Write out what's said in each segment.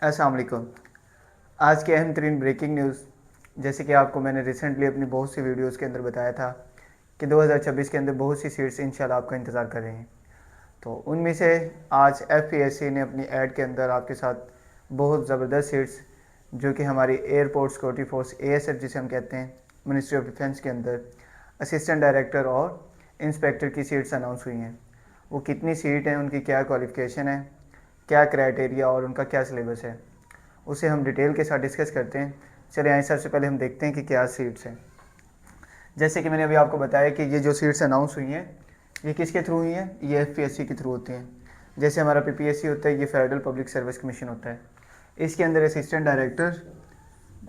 अस्सलाम वालेकुम। आज की अहम तरीन ब्रेकिंग न्यूज़, जैसे कि आपको मैंने रिसेंटली अपनी बहुत सी वीडियोज़ के अंदर बताया था कि 2026 के अंदर बहुत सी सीट्स इंशाल्लाह आपका इंतज़ार कर रही हैं। तो उनमें से आज एफपीएससी ने अपनी ऐड के अंदर आपके साथ बहुत ज़बरदस्त सीट्स, जो कि हमारी एयरपोर्ट सिक्योरिटी फोर्स एएसएफ जिसे हम कहते हैं, मिनिस्ट्री ऑफ डिफेंस के अंदर असिस्टेंट डायरेक्टर और इंस्पेक्टर की सीट्स अनाउंस हुई हैं। वो कितनी सीट हैं, उनकी क्या क्वालिफ़िकेशन है, क्या क्राइटेरिया और उनका क्या सिलेबस है, उसे हम डिटेल के साथ डिस्कस करते हैं। चलिए आइए, सबसे पहले हम देखते हैं कि क्या सीट्स हैं। जैसे कि मैंने अभी आपको बताया कि ये जो सीट्स अनाउंस हुई हैं, ये किसके थ्रू हुई हैं? ये एफपीएससी के थ्रू होती हैं। जैसे हमारा पीपीएससी होता है, ये फेडरल पब्लिक सर्विस कमीशन होता है। इसके अंदर असिस्टेंट डायरेक्टर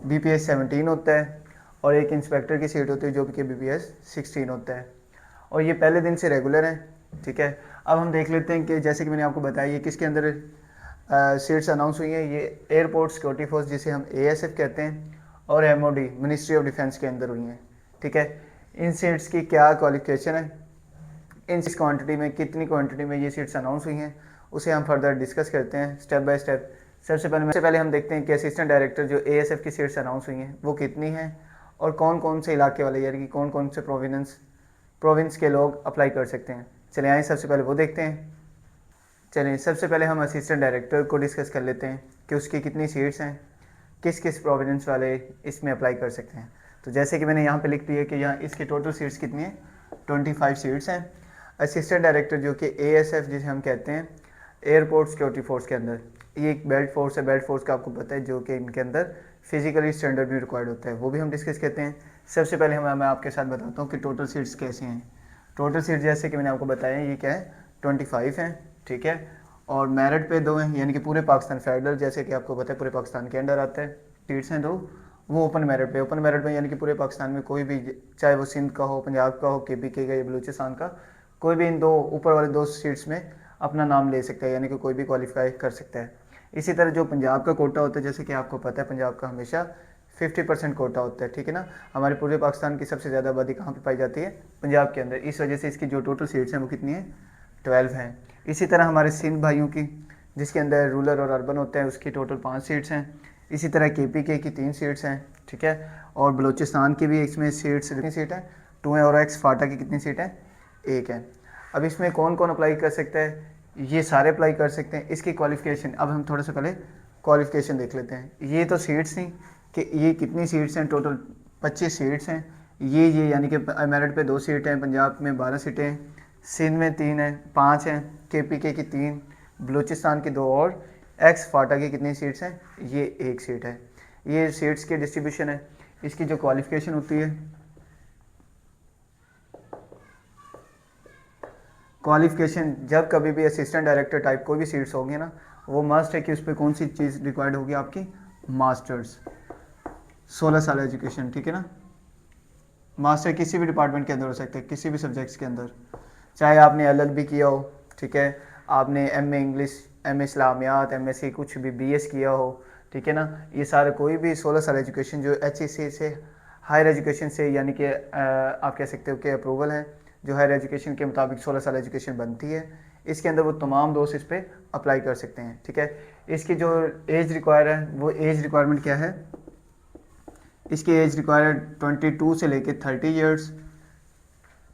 बीपीएस 17 होता है और एक इंस्पेक्टर की सीट होती है जो कि बीपीएस 16 होता है, और ये पहले दिन से रेगुलर है। ठीक है, अब हम देख लेते हैं कि जैसे कि मैंने आपको बताया ये किसके अंदर सीट्स अनाउंस हुई हैं। ये एयरपोर्ट सिक्योरिटी फोर्स जिसे हम एएसएफ कहते हैं और एमओडी मिनिस्ट्री ऑफ डिफेंस के अंदर हुई हैं। ठीक है, इन सीट्स की क्या क्वालिफिकेशन है, इन क्वांटिटी में कितनी क्वांटिटी में ये सीट्स अनाउंस हुई हैं, उसे हम फर्दर डिस्कस करते हैं स्टेप बाय स्टेप। सबसे पहले हम देखते हैं कि असिस्टेंट डायरेक्टर जो एएसएफ की सीट्स अनाउंस हुई हैं वो कितनी हैं और कौन कौन से इलाके वाले, यानी कि कौन कौन से प्रोविंस के लोग अप्लाई कर सकते हैं। चले आइए सबसे पहले वो देखते हैं। चलिए सबसे पहले हम असिस्टेंट डायरेक्टर को डिस्कस कर लेते हैं कि उसकी कितनी सीट्स हैं, किस किस प्रोविंस वाले इसमें अप्लाई कर सकते हैं। तो जैसे कि मैंने यहाँ पे लिख दिया कि यहाँ इसकी टोटल सीट्स कितनी है, 25 सीट्स हैं। असिस्टेंट डायरेक्टर जो कि एएसएफ जिसे हम कहते हैं, एयरपोर्ट सिक्योरिटी फोर्स के अंदर, ये एक बेल्ट फोर्स है। बेल्ट फोर्स का आपको पता है जो कि इनके अंदर फिजिकली स्टैंडर्ड भी रिक्वायर्ड होता है, वो भी हम डिस्कस करते हैं। सबसे पहले मैं आपके साथ बताता हूँ कि टोटल सीट्स कैसे हैं। टोटल सीट जैसे कि मैंने आपको बताया ये क्या है, 25 हैं। ठीक है, और मेरिट पे 2 हैं, यानी कि पूरे पाकिस्तान फेडरल जैसे कि आपको पता है पूरे पाकिस्तान के अंडर आता है। सीट्स हैं 2, वो ओपन मेरिट पे यानी कि पूरे पाकिस्तान में कोई भी, चाहे वो सिंध का हो, पंजाब का हो, केपीके का या बलूचिस्तान का, कोई भी इन दो ऊपर वाले 2 सीट्स में अपना नाम ले सकता है, यानी कि कोई भी क्वालिफाई कर सकता है। इसी तरह जो पंजाब का कोटा होता है, जैसे कि आपको पता है पंजाब का हमेशा 50% कोटा होता है। ठीक है ना, हमारे पूरे पाकिस्तान की सबसे ज़्यादा आबादी कहाँ पे पाई जाती है? पंजाब के अंदर। इस वजह से इसकी जो टोटल सीट्स हैं वो कितनी है, 12 हैं। इसी तरह हमारे सिंध भाइयों की, जिसके अंदर रूरल और अर्बन होता है, उसकी टोटल 5 सीट्स हैं। इसी तरह केपीके की 3 सीट्स हैं। ठीक है, और बलूचिस्तान की भी इसमें सीट्स, कितनी सीट है, 2 हैं। और एक्स फाटा की कितनी सीट है, 1 है। अब इसमें कौन कौन अप्लाई कर सकता है? ये सारे अप्लाई कर सकते हैं। इसकी क्वालिफिकेशन, अब हम थोड़ा सा पहले क्वालिफिकेशन देख लेते हैं। ये तो सीट्स थी कि ये कितनी सीट्स हैं, टोटल 25 सीट्स हैं। ये यानी कि मेरिट पे 2 सीटें हैं, पंजाब में 12 सीटें हैं, सिंध में 3 हैं, 5 हैं, केपीके की 3, बलूचिस्तान की 2 और एक्स फाटा की कितनी सीट्स हैं, ये 1 सीट है। ये सीट्स की डिस्ट्रीब्यूशन है। इसकी जो क्वालिफिकेशन होती है, क्वालिफिकेशन जब कभी भी असिस्टेंट डायरेक्टर टाइप कोई भी सीट्स होंगी ना, वो मस्ट है कि उस पर कौन सी चीज़ रिक्वायर्ड होगी आपकी, मास्टर्स, 16 साल एजुकेशन। ठीक है ना, मास्टर किसी भी डिपार्टमेंट के अंदर हो सकते हैं, किसी भी सब्जेक्ट्स के अंदर, चाहे आपने एलएलबी किया हो, ठीक है, आपने एमए इंग्लिश, एमए इस्लामियात, एमएससी कुछ भी बीएस किया हो, ठीक है ना, ये सारे कोई भी 16 साल एजुकेशन जो एचईसी से, हायर एजुकेशन से, यानी कि आप कह सकते हो कि अप्रूवल है, जो हायर एजुकेशन के मुताबिक 16 साल एजुकेशन बनती है, इसके अंदर वो तमाम दोस्त इस पर अप्लाई कर सकते हैं। ठीक है, इसकी जो एज रिक्वायर है, वो एज रिक्वायरमेंट क्या है, इसकी एज रिक्वायर्ड 22 से लेके 30 ईयर्स।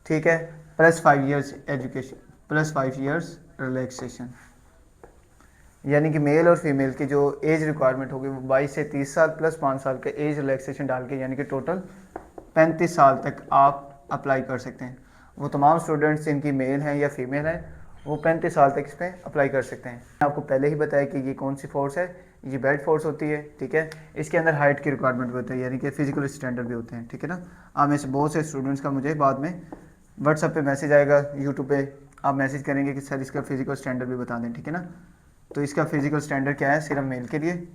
ठीक है, plus 5 years education, plus 5 years relaxation, यानी कि मेल और फीमेल की जो एज रिक्वायरमेंट होगी वो 22 से 30 साल प्लस 5 साल का एज रिलैक्सेशन डाल के, यानी कि टोटल 35 साल तक आप अप्लाई कर सकते हैं। वो तमाम स्टूडेंट्स जिनकी मेल हैं या फीमेल हैं, वो 35 साल तक इस पर अप्लाई कर सकते हैं। आपको पहले ही बताया कि ये कौन सी फोर्स है, ये बेल्ट फोर्स होती है। ठीक है, इसके अंदर हाइट की रिक्वायरमेंट भी होती है, यानी कि फिजिकल स्टैंडर्ड भी होते हैं। ठीक है ना, आप में से बहुत से स्टूडेंट्स का मुझे बाद में व्हाट्सएप पे मैसेज आएगा, यूट्यूब पे आप मैसेज करेंगे कि सर इसका फिजिकल स्टैंडर्ड भी बता दें। ठीक है ना, तो इसका फिजिकल स्टैंडर्ड क्या है, सिर्फ मेल के लिए।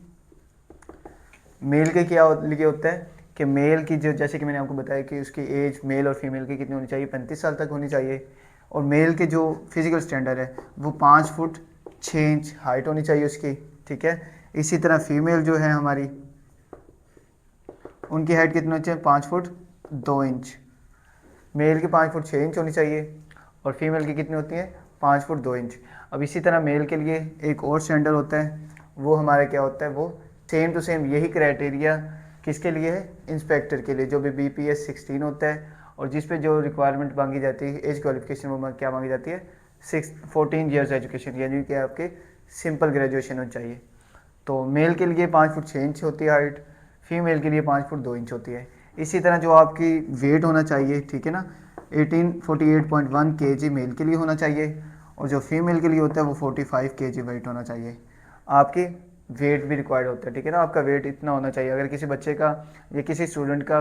मेल के क्या लिए होता है कि मेल की जो, जैसे कि मैंने आपको बताया कि उसकी एज मेल और फीमेल की कितनी होनी चाहिए, 35 साल तक होनी चाहिए। और मेल के जो फिजिकल स्टैंडर्ड है वो 5 फुट 6 इंच हाइट होनी चाहिए उसकी। ठीक है, इसी तरह फीमेल जो है हमारी, उनकी हाइट कितनी होनी चाहिए, 5 फुट 2 इंच। मेल की 5 फुट 6 इंच होनी चाहिए और फीमेल की कितनी होती है, 5 फुट 2 इंच। अब इसी तरह मेल के लिए एक और स्टैंडर्ड होता है, वो हमारा क्या होता है, वो सेम टू सेम यही क्राइटेरिया किसके लिए है, इंस्पेक्टर के लिए, जो भी BPS 16 होता है और जिस पे जो रिक्वायरमेंट मांगी जाती है एज क्वालिफिकेशन, वो क्या मांगी जाती है, 14 ईयर्स एजुकेशन, यानी कि आपके सिंपल ग्रेजुएशन होनी चाहिए। तो मेल के लिए 5 फुट 6 इंच होती है हाइट, फीमेल के लिए 5 फुट 2 इंच होती है। इसी तरह जो आपकी वेट होना चाहिए, ठीक है ना, 1848.1 kg मेल के लिए होना चाहिए और जो फीमेल के लिए होता है वो 45 kg वेट होना चाहिए। आपकी वेट भी रिक्वायर्ड होता है, ठीक है ना, आपका वेट इतना होना चाहिए। अगर किसी बच्चे का या किसी स्टूडेंट का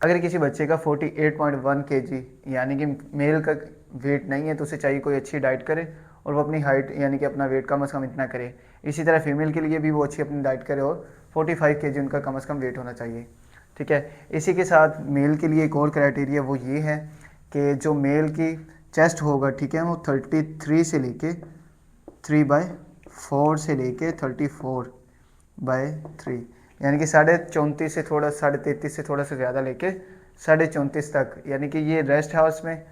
अगर किसी बच्चे का 48.1 kg यानी कि मेल का वेट नहीं है तो उसे चाहिए कोई अच्छी डाइट करे और वो अपनी हाइट यानी कि अपना वेट कम से कम इतना करे। इसी तरह फीमेल के लिए भी वो अच्छी अपनी डाइट करे और 45 kg उनका कम से कम वेट होना चाहिए, ठीक है। इसी के साथ मेल के लिए एक और क्राइटेरिया वो ये है कि जो मेल की चेस्ट होगा, ठीक है, वो 33 से लेके 3/4 से लेके 34/3 यानी कि 34.5 से थोड़ा 33.5 से थोड़ा सा ज़्यादा लेके 34.5 तक, यानी कि ये रेस्ट हाउस में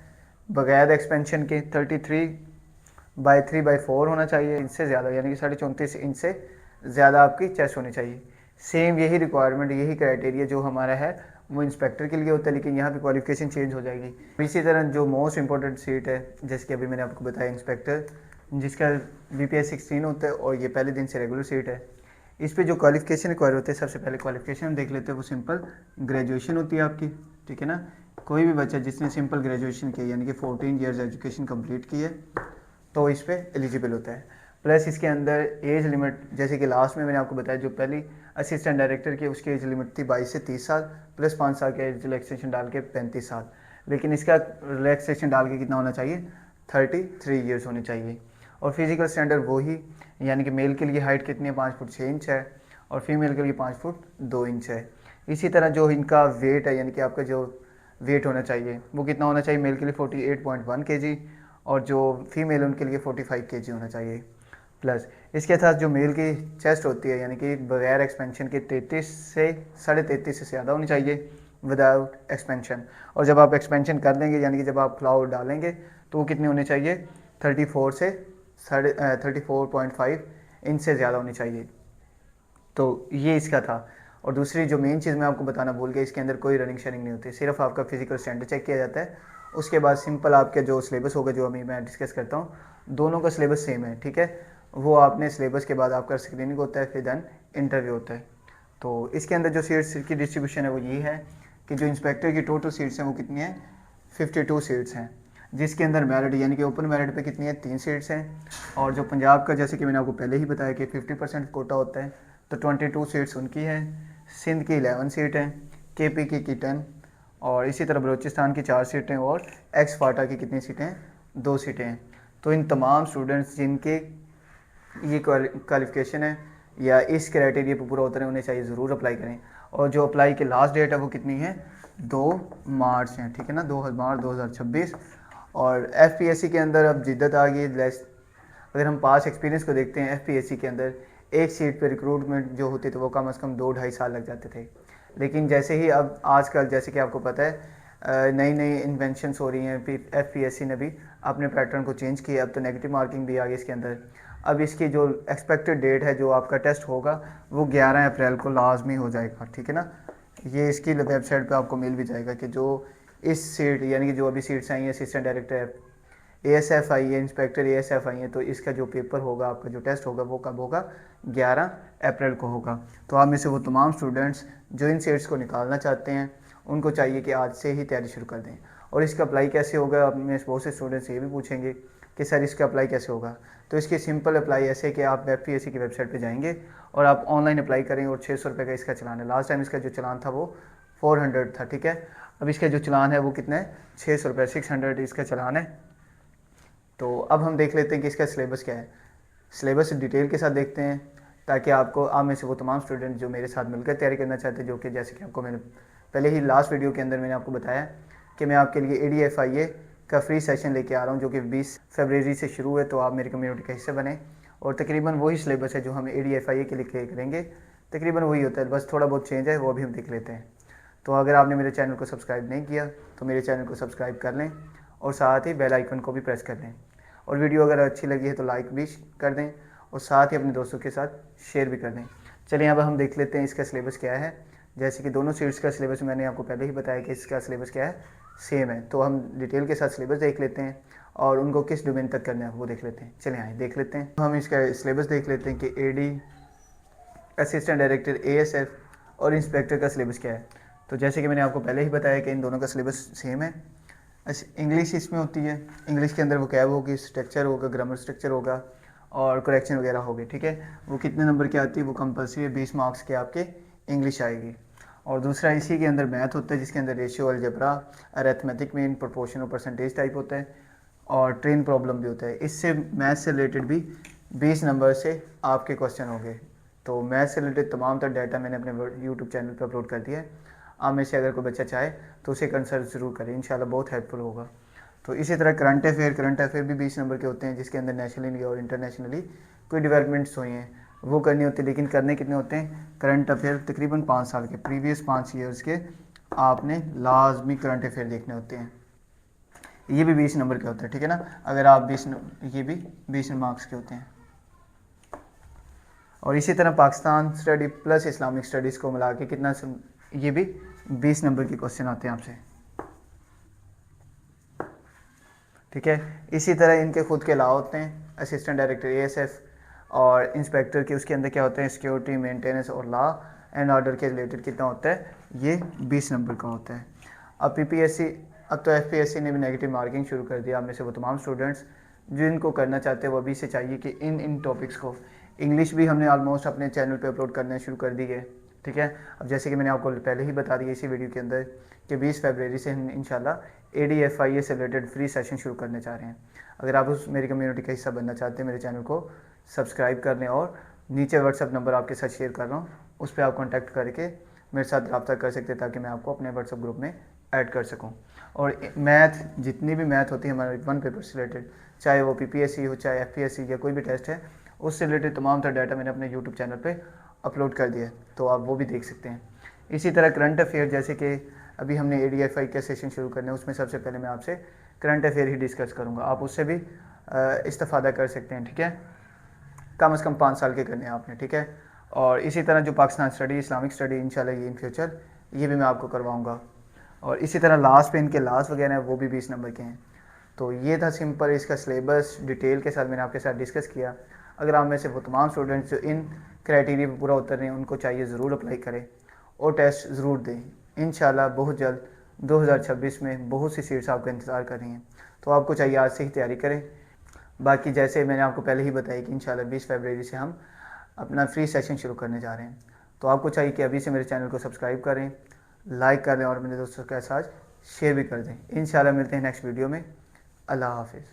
बगैर एक्सपेंशन के 33/3/4 होना चाहिए, इनसे ज़्यादा यानी कि 34.5 इंच से ज़्यादा आपकी चेस्ट होनी चाहिए। सेम यही रिक्वायरमेंट, यही क्राइटेरिया जो हमारा है वो इंस्पेक्टर के लिए होता है, लेकिन यहाँ पे क्वालिफिकेशन चेंज हो जाएगी। इसी तरह जो मोस्ट इंपॉर्टेंट सीट है, जैसे कि अभी मैंने आपको बताया इंस्पेक्टर, जिसका BPS 16 होता है और ये पहले दिन से रेगुलर सीट है। इस पे जो क्वालिफिकेशन रिक्वायर होते हैं, सबसे पहले क्वालिफिकेशन देख लेते हैं, वो सिंपल ग्रेजुएशन होती है आपकी, ठीक है ना। कोई भी बच्चा जिसने सिंपल ग्रेजुएशन की यानी कि 14 ईयर्स एजुकेशन कंप्लीट की है तो इस पर एलिजिबल होता है। प्लस इसके अंदर एज लिमिट, जैसे कि लास्ट में मैंने आपको बताया जो पहली असिस्टेंट डायरेक्टर की उसकी एज लिमिट थी 22 से 30 साल प्लस 5 साल का एज रिलैक्सेशन डाल के 35 साल, लेकिन इसका रिलैक्सेशन डाल के कितना होना चाहिए, 33 ईयर्स होनी चाहिए। और फिजिकल स्टैंडर्ड वही, यानी कि मेल के लिए हाइट कितनी है, 5 फुट 6 इंच है और फीमेल के लिए 5 फुट 2 इंच है। इसी तरह जो इनका वेट है, यानी कि आपका जो वेट होना चाहिए वो कितना होना चाहिए, मेल के लिए 48.1 kg और जो फीमेल उनके लिए 45 kg होना चाहिए। प्लस इसके साथ जो मेल की चेस्ट होती है यानी कि बगैर एक्सपेंशन के 33 से 33.5 से ज़्यादा होनी चाहिए विदाउट एक्सपेंशन, और जब आप एक्सपेंशन कर देंगे यानी कि जब आप फ्लावर डालेंगे तो वो कितने होने चाहिए, 34 से 34.5 इंच से ज़्यादा होनी चाहिए। तो ये इसका था। और दूसरी जो मेन चीज़ मैं आपको बताना भूल गया, इसके अंदर कोई रनिंग शनिंग नहीं होती, सिर्फ आपका फिजिकल स्टैंडर्ड चेक किया जाता है। उसके बाद सिंपल आपके जो सिलेबस होगा, जो अभी मैं डिस्कस करता हूँ, दोनों का सिलेबस सेम है, ठीक है। वो आपने सिलेबस के बाद आपका स्क्रीनिंग होता है, फिर देन इंटरव्यू होता है। तो इसके अंदर जो सीट्स की डिस्ट्रीब्यूशन है वो ये है कि जो इंस्पेक्टर की टोटल सीट्स हैं वो कितनी है, 52 सीट्स हैं, जिसके अंदर मेरिट यानी कि ओपन मेरिट पे कितनी है, 3 सीट्स हैं। और जो पंजाब का, जैसे कि मैंने आपको पहले ही बताया कि 50% कोटा होता है, तो 22 सीट्स उनकी है। सिंध की 11 सीट हैं, KP की 10, और इसी तरह बलूचिस्तान की 4 सीटें और एक्स फाटा की कितनी सीटें, 2 सीटें हैं। तो इन तमाम स्टूडेंट्स जिनके ये क्वालिफिकेशन है या इस क्राइटेरिया पर पूरा उतरे उन्हें चाहिए ज़रूर अप्लाई करें। और जो अप्लाई की लास्ट डेट है वो कितनी है, 2 मार्च है, ठीक है ना, 2 मार्च 2026। और FPSC के अंदर अब जिद्दत आ गई, अगर हम पास एक्सपीरियंस को देखते हैं, FPSC के अंदर एक सीट पे रिक्रूटमेंट जो होती थी वो कम से कम 2-2.5 साल लग जाते थे। लेकिन जैसे ही अब आजकल, जैसे कि आपको पता है, नई नई इन्वेंशंस हो रही हैं, फिर FPSC ने भी अपने पैटर्न को चेंज किया, अब तो नेगेटिव मार्किंग भी आ गई इसके अंदर। अब इसकी जो एक्सपेक्टेड डेट है, जो आपका टेस्ट होगा, वो 11 अप्रैल को लाजमी हो जाएगा, ठीक है ना। ये इसकी वेबसाइट पे आपको मिल भी जाएगा कि जो इस सीट यानी कि जो अभी सीट्स आई हैं असिस्टेंट डायरेक्टर ASF आई है, इंस्पेक्टर ASF आई है, तो इसका जो पेपर होगा, आपका जो टेस्ट होगा, वो कब होगा, 11 अप्रैल को होगा। तो आप में से वो तमाम स्टूडेंट्स जो इन सीट्स को निकालना चाहते हैं उनको चाहिए कि आज से ही तैयारी शुरू कर दें। और इसका अप्लाई कैसे होगा, आप में बहुत से स्टूडेंट्स ये भी पूछेंगे कि सर इसका अप्लाई कैसे होगा। तो इसकी सिंपल अप्लाई ऐसे कि आप FPSC की वेबसाइट पे जाएंगे और आप ऑनलाइन अप्लाई करें, और 600 रुपये का इसका चलान है। लास्ट टाइम इसका जो चलान था वो 400 था, ठीक है। अब इसका जो चलान है वो कितना है, 600 रुपये, 600 इसका चलान है। तो अब हम देख लेते हैं कि इसका सिलेबस क्या है। सिलेबस डिटेल के साथ देखते हैं ताकि आपको, आप में से वो तमाम स्टूडेंट जो मेरे साथ मिलकर तैयारी करना चाहते हैं, जो कि जैसे कि आपको मैंने पहले ही लास्ट वीडियो के अंदर मैंने आपको बताया कि मैं आपके लिए ADFIA का फ्री सेशन लेके आ रहा हूँ, जो कि 20 फरवरी से शुरू है। तो आप मेरी कम्युनिटी का हिस्सा बने, और तकरीबन वही सिलेबस है जो हम ADFIA के लिए करेंगे, तकरीबन वही होता है, बस थोड़ा बहुत चेंज है, वो भी हम देख लेते हैं। तो अगर आपने मेरे चैनल को सब्सक्राइब नहीं किया तो मेरे चैनल को सब्सक्राइब कर लें और साथ ही बेल आइकन को भी प्रेस कर लें। और वीडियो अगर अच्छी लगी है तो लाइक भी कर दें, और साथ ही अपने दोस्तों के साथ शेयर भी कर दें। चलिए अब हम देख लेते हैं इसका सिलेबस क्या है। जैसे कि दोनों सीट्स का सिलेबस मैंने आपको पहले ही बताया कि इसका सिलेबस क्या है, सेम है। तो हम डिटेल के साथ सिलेबस देख लेते हैं और उनको किस डोमेन तक करना है वो देख लेते हैं। चलिए आइए देख लेते हैं। हम इसका सिलेबस देख लेते हैं कि एडी, असिस्टेंट डायरेक्टर, एएसएफ और इंस्पेक्टर का सिलेबस क्या है। तो जैसे कि मैंने आपको पहले ही बताया कि इन दोनों का सिलेबस सेम है। इंग्लिश इसमें होती है, इंग्लिश के अंदर वोकैब होगी, स्ट्रक्चर होगा, ग्रामर स्ट्रक्चर होगा और करेक्शन वगैरह होगी, ठीक है। वो कितने नंबर की आती है, वो कंपलसरी है, 20 मार्क्स के आपके इंग्लिश आएगी। और दूसरा इसी के अंदर मैथ होता है, जिसके अंदर ratio, algebra, arithmetic mean, proportion और परसेंटेज टाइप होता है और ट्रेन प्रॉब्लम भी होता है। इससे मैथ से रिलेटेड भी 20 नंबर से आपके क्वेश्चन होंगे। तो मैथ से रिलेटेड तमाम तर डाटा मैंने अपने यूट्यूब चैनल पर अपलोड कर दिया है। आप में से अगर कोई बच्चा चाहे तो उसे कंसल्ट ज़रूर करें, इंशाल्लाह बहुत हेल्पफुल होगा। तो इसी तरह करंट अफेयर भी 20 नंबर के होते हैं, जिसके अंदर नेशनली और इंटरनेशनली कोई डेवलपमेंट्स हुई हैं वो करनी होती है। लेकिन करने कितने होते हैं, करंट अफेयर तकरीबन 5 साल के, प्रीवियस 5 ईयर्स के आपने लाजमी करंट अफेयर देखने होते हैं। ये भी 20 नंबर के होते हैं, ठीक है ना। अगर आप ये भी 20 मार्क्स के होते हैं। और इसी तरह Pakistan study plus Islamic studies को मिला के कितना, ये भी 20 नंबर के क्वेश्चन आते हैं आपसे, ठीक है। इसी तरह इनके खुद के लॉ होते हैं, असिस्टेंट डायरेक्टर एएसएफ और इंस्पेक्टर के, उसके अंदर क्या होते हैं, सिक्योरिटी, मेंटेनेंस और लॉ एंड ऑर्डर के रिलेटेड कितना होता है, ये 20 नंबर का होता है। अब अब तो एफपीएससी ने भी नेगेटिव मार्किंग शुरू कर दिया। आप में से वो तमाम स्टूडेंट्स जिनको करना चाहते हैं वो अभी से चाहिए कि इन टॉपिक्स को, इंग्लिश भी हमने ऑलमोस्ट अपने चैनल पे अपलोड करना शुरू कर दी है, ठीक है। अब जैसे कि मैंने आपको पहले ही बता दिया इसी वीडियो के अंदर कि 20 फरवरी से हम इंशाल्लाह ADFIA से रिलेटेड फ्री सेशन शुरू करने चाह रहे हैं। अगर आप उस मेरी कम्युनिटी का हिस्सा बनना चाहते हैं, मेरे चैनल को सब्सक्राइब कर लें और नीचे व्हाट्सअप नंबर आपके साथ शेयर कर रहा हूँ, उस पर आप कॉन्टैक्ट करके मेरे साथ रब्ता कर सकते हैं ताकि मैं आपको अपने व्हाट्सअप ग्रुप में ऐड कर सकूँ। और मैथ, जितनी भी मैथ होती है हमारे 1 पेपर से रिलेटेड, चाहे वो PPSC हो, चाहे FPSC या कोई भी टेस्ट है, उससे रिलेटेड तमाम तरह डाटा मैंने अपने यूट्यूब चैनल पे अपलोड कर दिया है, तो आप वो भी देख सकते हैं। इसी तरह करंट अफेयर, जैसे कि अभी हमने ADFI का सेशन शुरू करना है, उसमें सबसे पहले मैं आपसे करंट अफेयर ही डिस्कस करूँगा। आप उससे भी इस्तेफादा कर सकते हैं, ठीक है। कम से कम 5 साल के करने हैं आपने, ठीक है। और इसी तरह जो पाकिस्तान स्टडी, इस्लामिक स्टडी, इंशाल्लाह ये इन फ्यूचर ये भी मैं आपको करवाऊँगा। और इसी तरह लास्ट पे इनके लास्ट वगैरह हैं वो भी 20 नंबर के हैं। तो ये था सिंपल इसका सिलेबस, डिटेल के साथ मैंने आपके साथ डिस्कस किया। अगर आप में से वो तमाम स्टूडेंट्स जो इन क्राइटेरिया पर पूरा उतर रहे हैं, उनको चाहिए ज़रूर अप्लाई करें और टेस्ट ज़रूर दें। इंशाल्लाह बहुत जल्द 2026 में बहुत सी सीट्स आपका इंतज़ार कर रही हैं, तो आपको चाहिए आज से ही तैयारी करें। बाकी जैसे मैंने आपको पहले ही बताया कि इंशाल्लाह 20 फरवरी से हम अपना फ्री सेशन शुरू करने जा रहे हैं। तो आपको चाहिए कि अभी से मेरे चैनल को सब्सक्राइब करें, लाइक कर दें और मेरे दोस्तों के साथ शेयर भी कर दें। इंशाल्लाह मिलते हैं नेक्स्ट वीडियो में। अल्लाह हाफिज़।